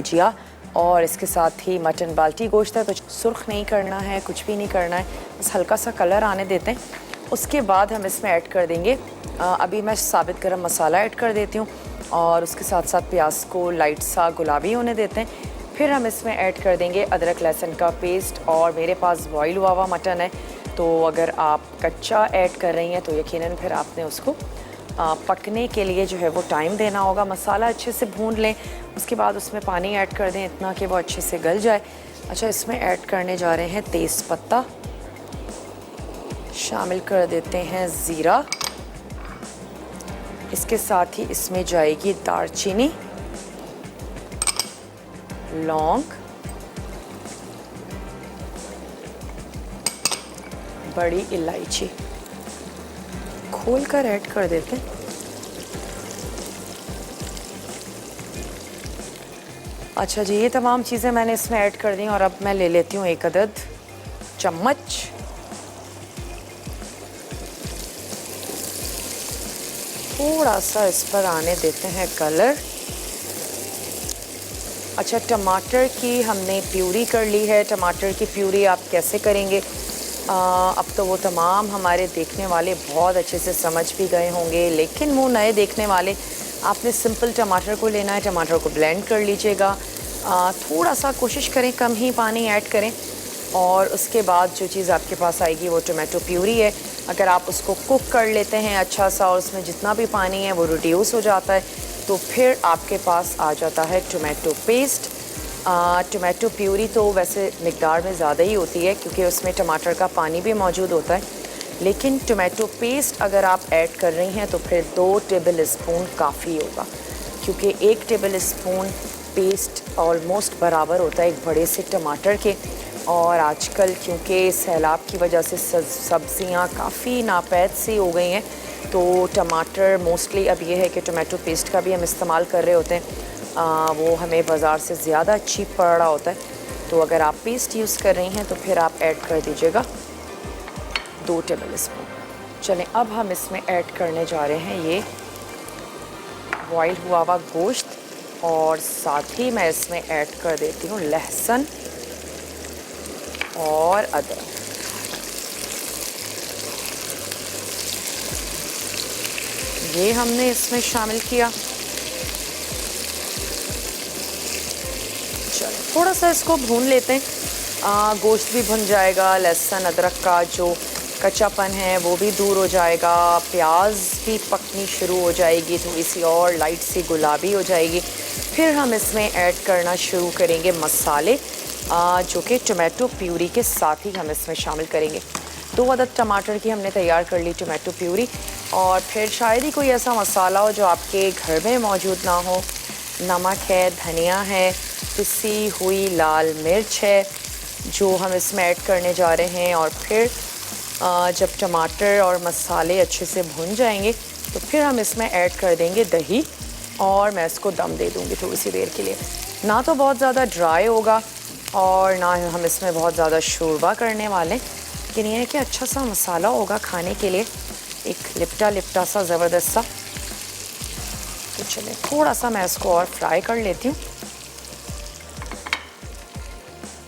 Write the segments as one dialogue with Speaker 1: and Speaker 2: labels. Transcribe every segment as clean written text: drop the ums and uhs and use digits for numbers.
Speaker 1: भुजिया और इसके साथ ही मटन बाल्टी गोश्त है। कुछ सुर्ख नहीं करना है, कुछ भी नहीं करना है, बस हल्का सा कलर आने देते हैं। उसके बाद हम इसमें ऐड कर देंगे अभी मैं साबित गरम मसाला ऐड कर देती हूँ और उसके साथ साथ प्याज को लाइट सा गुलाबी होने देते हैं। फिर हम इसमें ऐड कर देंगे अदरक लहसुन का पेस्ट और मेरे पास बॉयल हुआ हुआ मटन है, तो अगर आप कच्चा ऐड कर रही हैं तो यकीनन फिर आपने उसको पकने के लिए जो है वो टाइम देना होगा। मसाला अच्छे से भून लें, उसके बाद उसमें पानी ऐड कर दें इतना कि वो अच्छे से गल जाए। अच्छा, इसमें ऐड करने जा रहे हैं तेज़ पत्ता, शामिल कर देते हैं ज़ीरा, इसके साथ ही इसमें जाएगी दालचीनी, लौंग, बड़ी इलायची, खोल कर ऐड कर देते हैं। अच्छा जी, ये तमाम चीज़ें मैंने इसमें ऐड कर दी और अब मैं ले लेती हूँ एक अदद चम्मच थोड़ा सा इस पर आने देते हैं कलर। अच्छा, टमाटर की हमने प्यूरी कर ली है। टमाटर की प्यूरी आप कैसे करेंगे अब तो वो तमाम हमारे देखने वाले बहुत अच्छे से समझ भी गए होंगे, लेकिन वो नए देखने वाले, आपने सिंपल टमाटर को लेना है, टमाटर को ब्लेंड कर लीजिएगा, थोड़ा सा कोशिश करें कम ही पानी ऐड करें और उसके बाद जो चीज़ आपके पास आएगी वो टमाटो प्यूरी है। अगर आप उसको कुक कर लेते हैं अच्छा सा और उसमें जितना भी पानी है वो रिड्यूस हो जाता है, तो फिर आपके पास आ जाता है टोमेटो पेस्ट। टोमेटो प्यूरी तो वैसे मिकदार में ज़्यादा ही होती है क्योंकि उसमें टमाटर का पानी भी मौजूद होता है, लेकिन टोमेटो पेस्ट अगर आप ऐड कर रही हैं तो फिर 2 टेबल स्पून काफ़ी होगा, क्योंकि 1 टेबल स्पून पेस्ट ऑलमोस्ट बराबर होता है एक बड़े से टमाटर के। और आजकल क्योंकि सैलाब की वजह से सब्ज़ियाँ काफ़ी नापैद सी हो गई हैं, तो टमाटर मोस्टली अब ये है कि टोमेटो पेस्ट का भी हम इस्तेमाल कर रहे होते हैं, वो हमें बाज़ार से ज़्यादा चीप पड़ रहा होता है। तो अगर आप पेस्ट यूज़ कर रही हैं तो फिर आप ऐड कर दीजिएगा 2 टेबल स्पून। चलें, अब हम इसमें ऐड करने जा रहे हैं ये बॉयल हुआ हुआ गोश्त और साथ ही मैं इसमें ऐड कर देती हूँ लहसुन और अदरक। ये हमने इसमें शामिल किया। चलो थोड़ा सा इसको भून लेते हैं, गोश्त भी भुन जाएगा, लहसुन अदरक का जो कच्चापन है वो भी दूर हो जाएगा, प्याज भी पकनी शुरू हो जाएगी, थोड़ी सी और लाइट सी गुलाबी हो जाएगी। फिर हम इसमें ऐड करना शुरू करेंगे मसाले, जो कि टोमेटो प्यूरी के साथ ही हम इसमें शामिल करेंगे। 2 अदद टमाटर की हमने तैयार कर ली टोमेटो प्यूरी, और फिर शायद ही कोई ऐसा मसाला हो जो आपके घर में मौजूद ना हो। नमक है, धनिया है, पिसी हुई लाल मिर्च है जो हम इसमें ऐड करने जा रहे हैं। और फिर जब टमाटर और मसाले अच्छे से भुन जाएंगे तो फिर हम इसमें ऐड कर देंगे दही और मैं इसको दम दे दूँगी थोड़ी सी देर के लिए। ना तो बहुत ज़्यादा ड्राई होगा और ना हम इसमें बहुत ज़्यादा शोरबा करने वाले, लेकिन ये है कि अच्छा सा मसाला होगा खाने के लिए, एक लिपटा लिपटा सा ज़बरदस्त सा। तो चलिए थोड़ा सा मैं इसको और फ्राई कर लेती हूँ।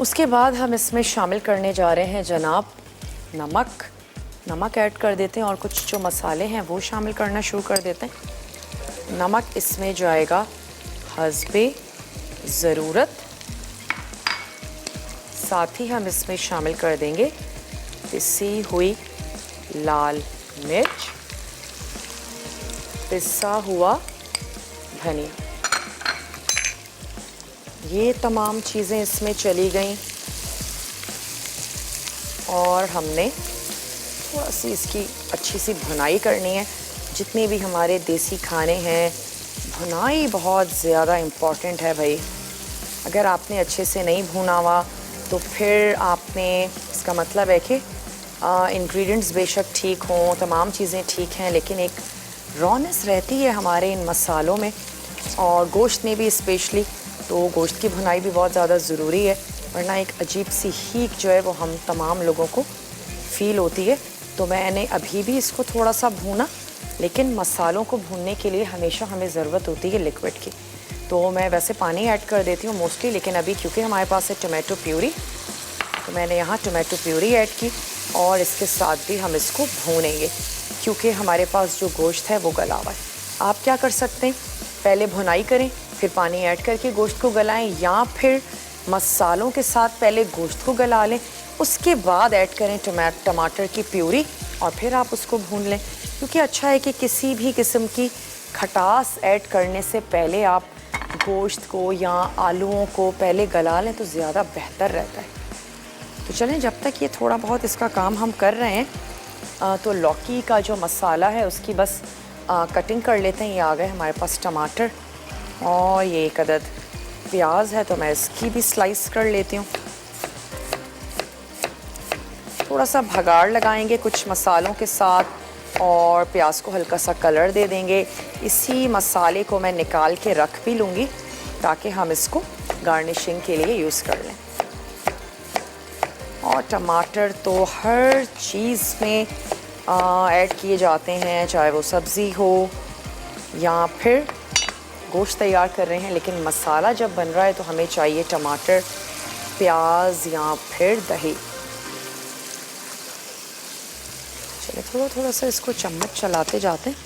Speaker 1: उसके बाद हम इसमें शामिल करने जा रहे हैं जनाब नमक ऐड कर देते हैं और कुछ जो मसाले हैं वो शामिल करना शुरू कर देते हैं। नमक इसमें जाएगा हस्बे ज़रूरत, साथ ही हम इसमें शामिल कर देंगे पिसी हुई लाल मिर्च, पिसा हुआ धनिया। ये तमाम चीज़ें इसमें चली गईं और हमने थोड़ा सी इसकी अच्छी सी भुनाई करनी है। जितने भी हमारे देसी खाने हैं, भुनाई बहुत ज़्यादा इम्पॉर्टेंट है भाई। अगर आपने अच्छे से नहीं भुना हुआ तो फिर आपने, इसका मतलब है कि इंग्रेडिएंट्स बेशक ठीक हों, तमाम चीज़ें ठीक हैं, लेकिन एक रॉनेस रहती है हमारे इन मसालों में और गोश्त में भी स्पेशली, तो गोश्त की भुनाई भी बहुत ज़्यादा ज़रूरी है, वरना एक अजीब सी हीक जो है वो हम तमाम लोगों को फ़ील होती है। तो मैंने अभी भी इसको थोड़ा सा भूना, लेकिन मसालों को भूनने के लिए हमेशा हमें ज़रूरत होती है लिक्विड की। तो मैं वैसे पानी ऐड कर देती हूँ मोस्टली, लेकिन अभी क्योंकि हमारे पास है टोमेटो प्यूरी तो मैंने यहाँ टोमेटो प्यूरी ऐड की और इसके साथ भी हम इसको भूनेंगे क्योंकि हमारे पास जो गोश्त है वो गला हुआ है। आप क्या कर सकते हैं, पहले भुनाई करें फिर पानी ऐड करके गोश्त को गलाएं, या फिर मसालों के साथ पहले गोश्त को गला लें, उसके बाद ऐड करें टमाटर की प्यूरी और फिर आप उसको भून लें। क्योंकि अच्छा है कि किसी भी किस्म की खटास ऐड करने से पहले आप गोश्त को या आलूओं को पहले गला लें तो ज़्यादा बेहतर रहता है। तो चलें, जब तक ये थोड़ा बहुत इसका काम हम कर रहे हैं तो लौकी का जो मसाला है उसकी बस कटिंग कर लेते हैं। ये आ गए हमारे पास टमाटर और ये एक अदद प्याज है तो मैं इसकी भी स्लाइस कर लेती हूँ। थोड़ा सा भगाड़ लगाएंगे कुछ मसालों के साथ और प्याज को हल्का सा कलर दे देंगे। इसी मसाले को मैं निकाल के रख भी लूँगी ताकि हम इसको गार्निशिंग के लिए यूज़ कर लें। और टमाटर तो हर चीज़ में ऐड किए जाते हैं, चाहे वो सब्ज़ी हो या फिर गोश्त तैयार कर रहे हैं, लेकिन मसाला जब बन रहा है तो हमें चाहिए टमाटर, प्याज या फिर दही। चलिए थोड़ा थोड़ा सा इसको चम्मच चलाते जाते हैं।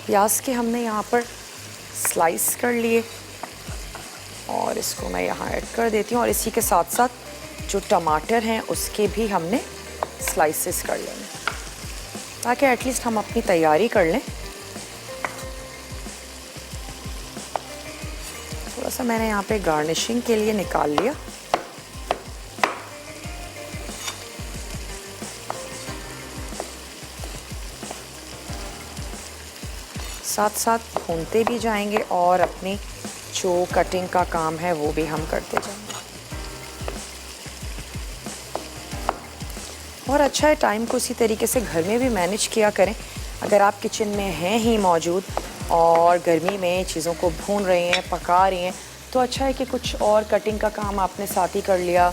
Speaker 1: प्याज के हमने यहाँ पर स्लाइस कर लिए और इसको मैं यहाँ ऐड कर देती हूँ और इसी के साथ साथ जो टमाटर हैं उसके भी हमने स्लाइसेस कर लेंगे ताकि एटलीस्ट हम अपनी तैयारी कर लें। थोड़ा सा मैंने यहाँ पे गार्निशिंग के लिए निकाल लिया। साथ साथ भूनते भी जाएंगे और अपनी जो कटिंग का काम है वो भी हम करते जाएंगे। और अच्छा है टाइम को उसी तरीके से घर में भी मैनेज किया करें। अगर आप किचन में हैं ही मौजूद और गर्मी में चीज़ों को भून रहे हैं, पका रही हैं, तो अच्छा है कि कुछ और कटिंग का काम आपने साथ ही कर लिया।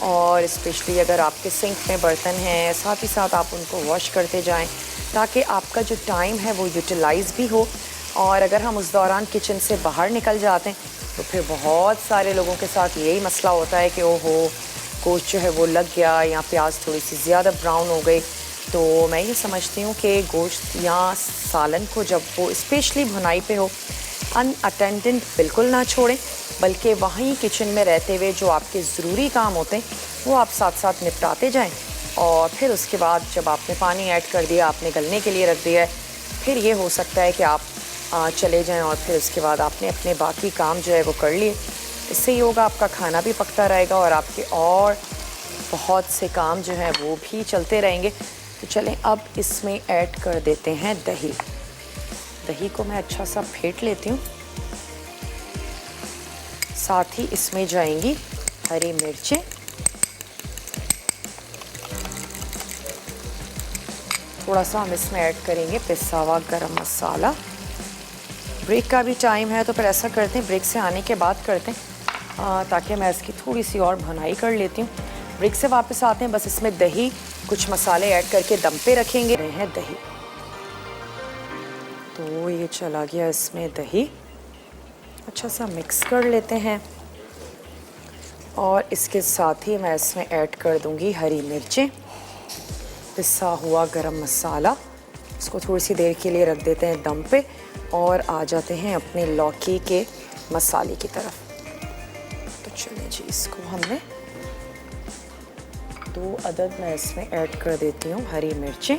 Speaker 1: और स्पेशली अगर आपके सिंक में बर्तन हैं, साथ ही साथ आप उनको वॉश करते जाएं ताकि आपका जो टाइम है वो यूटिलाइज़ भी हो। और अगर हम उस दौरान किचन से बाहर निकल जाते हैं तो फिर बहुत सारे लोगों के साथ यही मसला होता है कि ओहो गोश्त जो है वो लग गया या प्याज थोड़ी सी ज़्यादा ब्राउन हो गई। तो मैं ये समझती हूँ कि गोश्त या सालन को जब वो स्पेशली भुनाई पे हो अनअटेंडेंट बिल्कुल ना छोड़ें, बल्कि वहीं किचन में रहते हुए जो आपके ज़रूरी काम होते हैं वो आप साथ साथ निपटाते जाएं। और फिर उसके बाद जब आपने पानी ऐड कर दिया, आपने गलने के लिए रख दिया है, फिर ये हो सकता है कि आप चले जाएं और फिर उसके बाद आपने अपने बाकी काम जो है वो कर लिए। इससे ये होगा आपका खाना भी पकता रहेगा और आपके और बहुत से काम जो हैं वो भी चलते रहेंगे। तो चलें अब इसमें ऐड कर देते हैं दही। दही को मैं अच्छा सा फेंट लेती हूँ। साथ ही इसमें जाएंगी हरी मिर्चें, थोड़ा सा हम इसमें ऐड करेंगे पिसा हुआ गरम मसाला। ब्रेक का भी टाइम है तो फिर ऐसा करते हैं ब्रेक से आने के बाद करते हैं ताकि मैं इसकी थोड़ी सी और भुनाई कर लेती हूँ। ब्रेक से वापस आते हैं, बस इसमें दही कुछ मसाले ऐड करके दम पे रखेंगे। है दही, तो ये चला गया इसमें दही। अच्छा सा मिक्स कर लेते हैं और इसके साथ ही मैं इसमें ऐड कर दूंगी हरी मिर्चें, पिसा हुआ गरम मसाला। इसको थोड़ी सी देर के लिए रख देते हैं दम पे और आ जाते हैं अपने लौकी के मसाले की तरफ। तो चलिए जी, इसको हमने 2 अदद मैं इसमें ऐड कर देती हूँ हरी मिर्चें।